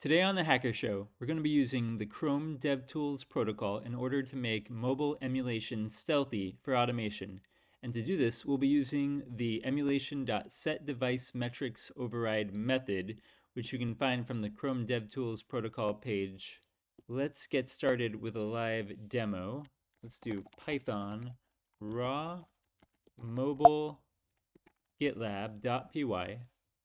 Today on the Hacker Show, we're going to be using the Chrome DevTools protocol in order to make mobile emulation stealthy for automation. And to do this, we'll be using the emulation.setDeviceMetricsOverride method, which you can find from the Chrome DevTools protocol page. Let's get started with a live demo. Let's do Python raw mobile gitlab.py.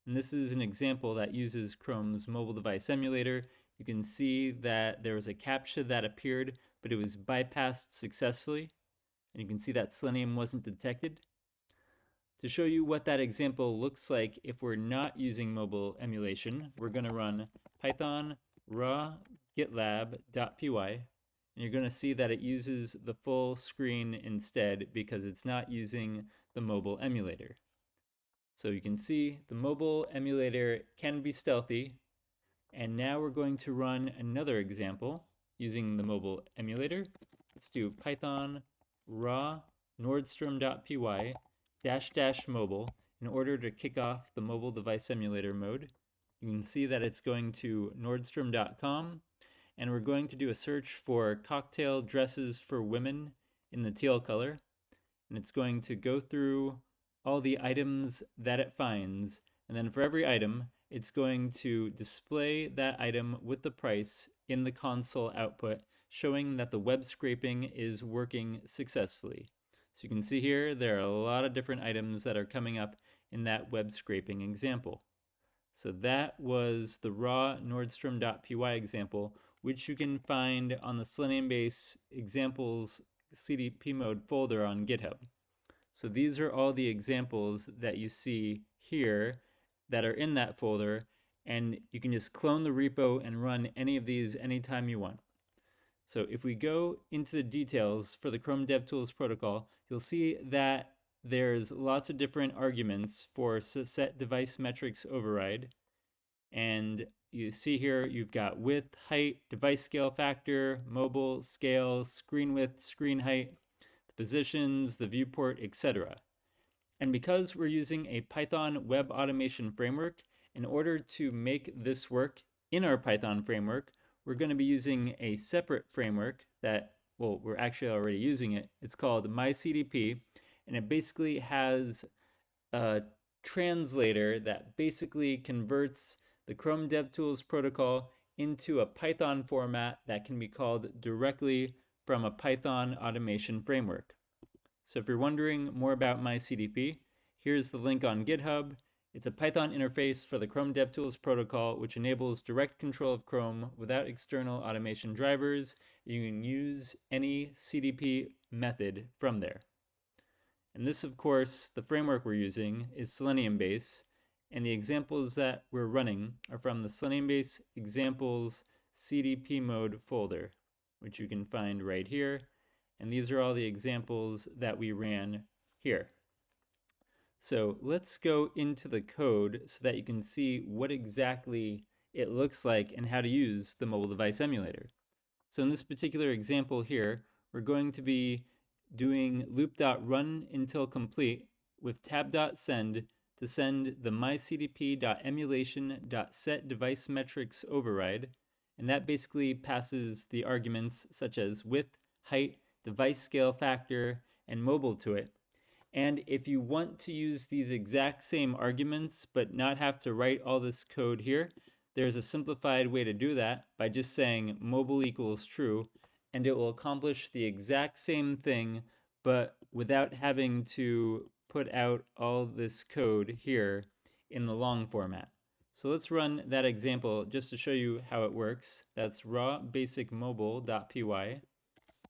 And this is an example that uses Chrome's mobile device emulator. You can see that there was a CAPTCHA that appeared, but it was bypassed successfully. And you can see that Selenium wasn't detected. To show you what that example looks like if we're not using mobile emulation, we're going to run Python raw gitlab.py. And you're going to see that it uses the full screen instead because it's not using the mobile emulator. So you can see the mobile emulator can be stealthy. And now we're going to run another example using the mobile emulator. Let's do Python raw nordstrom.py --mobile in order to kick off the mobile device emulator mode. You can see that it's going to nordstrom.com, and we're going to do a search for cocktail dresses for women in the teal color. And it's going to go through all the items that it finds, and then for every item, it's going to display that item with the price in the console output, showing that the web scraping is working successfully. So you can see here, there are a lot of different items that are coming up in that web scraping example. So that was the raw nordstrom.py example, which you can find on the SeleniumBase examples CDP Mode folder on GitHub. So these are all the examples that you see here that are in that folder, and you can just clone the repo and run any of these anytime you want. So if we go into the details for the Chrome DevTools protocol, you'll see that there's lots of different arguments for set device metrics override. And you see here you've got width, height, device scale factor, mobile, scale, screen width, screen height, positions, the viewport, etc. And because we're using a Python web automation framework, in order to make this work in our Python framework, we're going to be using a separate framework that, well, we're actually already using it. It's called MyCDP, and it basically has a translator that basically converts the Chrome DevTools protocol into a Python format that can be called directly from a Python automation framework. So if you're wondering more about MyCDP, here's the link on GitHub. It's a Python interface for the Chrome DevTools protocol, which enables direct control of Chrome without external automation drivers. You can use any CDP method from there. And this, of course, the framework we're using is SeleniumBase, and the examples that we're running are from the SeleniumBase examples CDP Mode folder, which you can find right here. And these are all the examples that we ran here. So let's go into the code so that you can see what exactly it looks like and how to use the mobile device emulator. So in this particular example here, we're going to be doing loop.run until complete with tab.send to send the mycdp.emulation.setDeviceMetrics override. And that basically passes the arguments such as width, height, device scale factor, and mobile to it. And if you want to use these exact same arguments but not have to write all this code here, there's a simplified way to do that by just saying mobile equals true, and it will accomplish the exact same thing but without having to put out all this code here in the long format. So let's run that example just to show you how it works. That's raw basic mobile.py.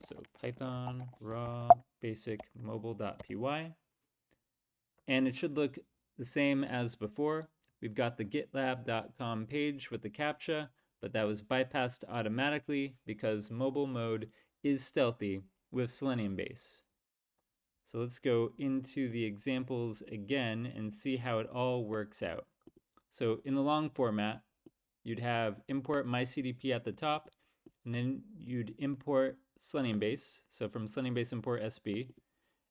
So Python raw basic mobile.py. And it should look the same as before. We've got the gitlab.com page with the CAPTCHA, but that was bypassed automatically because mobile mode is stealthy with SeleniumBase. So let's go into the examples again and see how it all works out. So in the long format, you'd have import myCDP at the top, and then you'd import SeleniumBase. So from SeleniumBase import SB,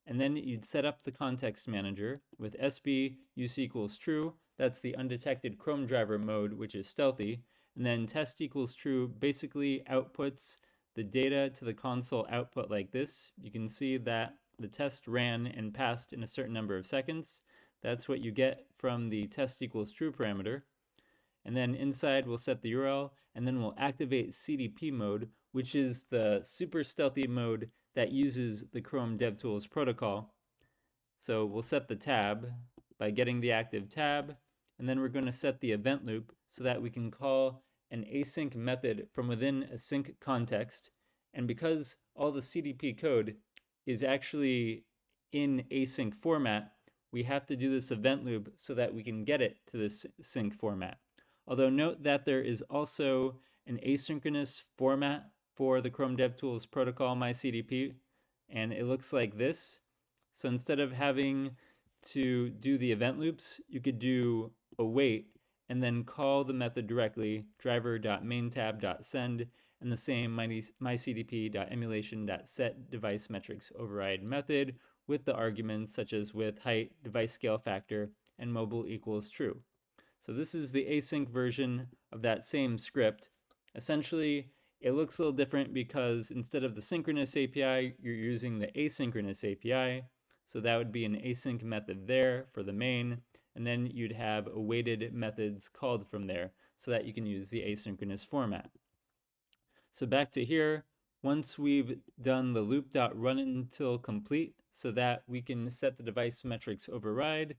and then you'd set up the context manager with SB use equals true. That's the undetected Chrome driver mode, which is stealthy. And then test equals true basically outputs the data to the console output like this. You can see that the test ran and passed in a certain number of seconds. That's what you get from the test equals true parameter. And then inside we'll set the URL, and then we'll activate CDP mode, which is the super stealthy mode that uses the Chrome DevTools protocol. So we'll set the tab by getting the active tab, and then we're going to set the event loop so that we can call an async method from within a sync context. And because all the CDP code is actually in async format, we have to do this event loop so that we can get it to this sync format. Although note that there is also an asynchronous format for the Chrome DevTools protocol myCDP, and it looks like this. So instead of having to do the event loops, you could do await and then call the method directly, driver.mainTab.send, and the same mycdp.emulation.setDeviceMetricsOverride method with the arguments such as with height, device scale factor, and mobile equals true. So this is the async version of that same script. Essentially, it looks a little different because instead of the synchronous API, you're using the asynchronous API. So that would be an async method there for the main, and then you'd have awaited methods called from there so that you can use the asynchronous format. So back to here, once we've done the loop.run until complete so that we can set the device metrics override,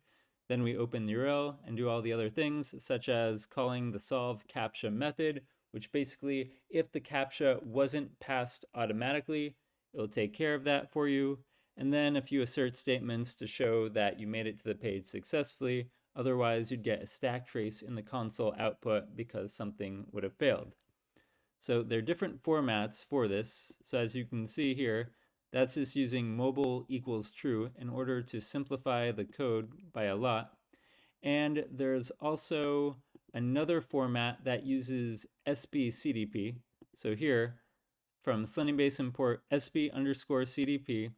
then we open the URL and do all the other things, such as calling the solve CAPTCHA method, which basically, if the CAPTCHA wasn't passed automatically, it'll take care of that for you. And then a few assert statements to show that you made it to the page successfully. Otherwise, you'd get a stack trace in the console output because something would have failed. So there are different formats for this. So as you can see here, that's just using mobile equals true in order to simplify the code by a lot. And there's also another format that uses SB CDP. So here, from SeleniumBase import SB_CDP,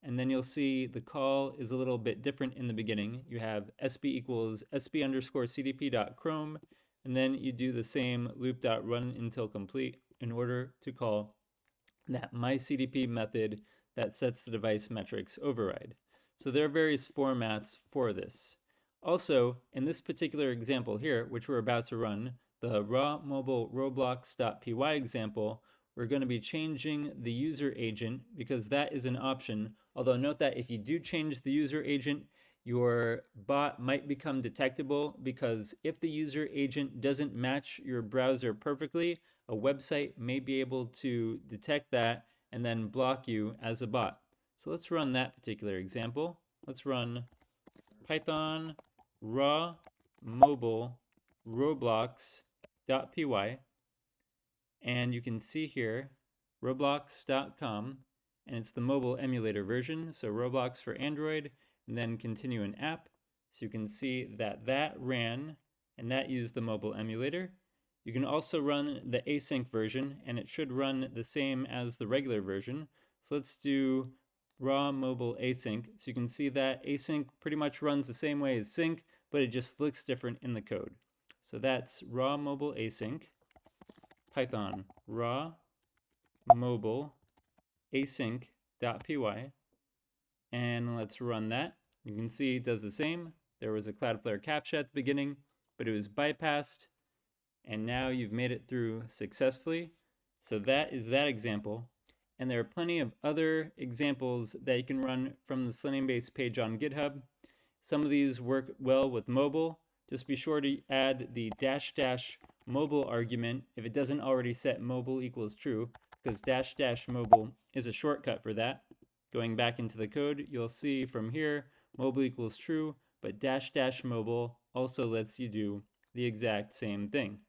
and then you'll see the call is a little bit different in the beginning. You have SB equals SB_CDP.chrome, and then you do the same loop.run until complete in order to call that myCDP method that sets the device metrics override. So there are various formats for this. Also, in this particular example here, which we're about to run, the raw mobile roblox.py example, we're going to be changing the user agent because that is an option. Although note that if you do change the user agent, your bot might become detectable because if the user agent doesn't match your browser perfectly, a website may be able to detect that and then block you as a bot. So let's run that particular example. Let's run Python raw mobile roblox.py. And you can see here roblox.com, and it's the mobile emulator version, so Roblox for Android, and then continue an app. So you can see that that ran, and that used the mobile emulator. You can also run the async version, and it should run the same as the regular version. So let's do raw mobile async. So you can see that async pretty much runs the same way as sync, but it just looks different in the code. So that's raw mobile async. Python raw mobile async.py, and let's run that. You can see it does the same. There was a Cloudflare CAPTCHA at the beginning, but it was bypassed, and now you've made it through successfully. So that is that example, and there are plenty of other examples that you can run from the SeleniumBase page on GitHub. Some of these work well with mobile. Just be sure to add the -- mobile argument if it doesn't already set mobile equals true, because -- mobile is a shortcut for that. Going back into the code, you'll see from here mobile equals true, but -- mobile also lets you do the exact same thing.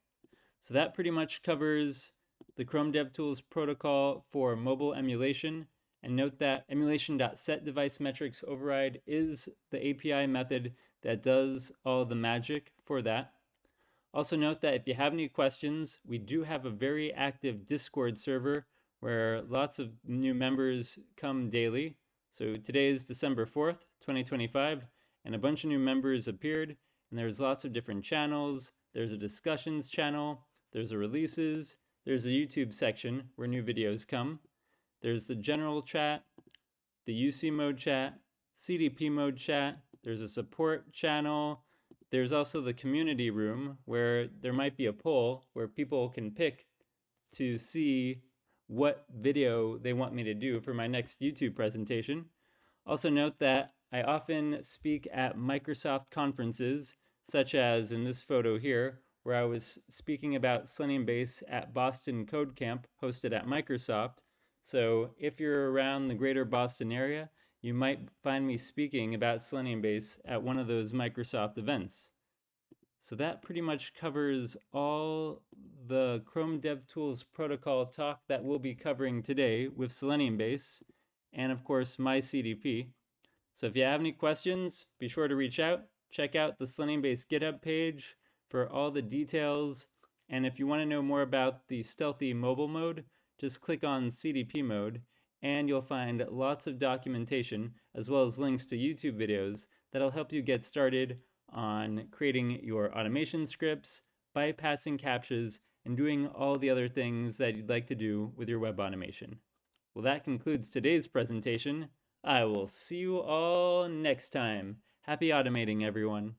So that pretty much covers the Chrome DevTools protocol for mobile emulation. And note that emulation.setDeviceMetricsOverride is the API method that does all the magic for that. Also note that if you have any questions, we do have a very active Discord server where lots of new members come daily. So today is December 4th, 2025, and a bunch of new members appeared, and there's lots of different channels. There's a discussions channel, there's a releases, there's a YouTube section where new videos come, there's the general chat, the UC mode chat, CDP mode chat, there's a support channel, there's also the community room where there might be a poll where people can pick to see what video they want me to do for my next YouTube presentation. Also note that I often speak at Microsoft conferences, such as in this photo here, where I was speaking about SeleniumBase at Boston Code Camp hosted at Microsoft. So if you're around the greater Boston area, you might find me speaking about SeleniumBase at one of those Microsoft events. So that pretty much covers all the Chrome DevTools protocol talk that we'll be covering today with SeleniumBase, and of course my CDP. So if you have any questions, be sure to reach out. Check out the SeleniumBase GitHub page for all the details. And if you want to know more about the Stealthy mobile mode, just click on CDP mode and you'll find lots of documentation as well as links to YouTube videos that'll help you get started on creating your automation scripts, bypassing CAPTCHAs, and doing all the other things that you'd like to do with your web automation. Well, that concludes today's presentation. I will see you all next time. Happy automating, everyone.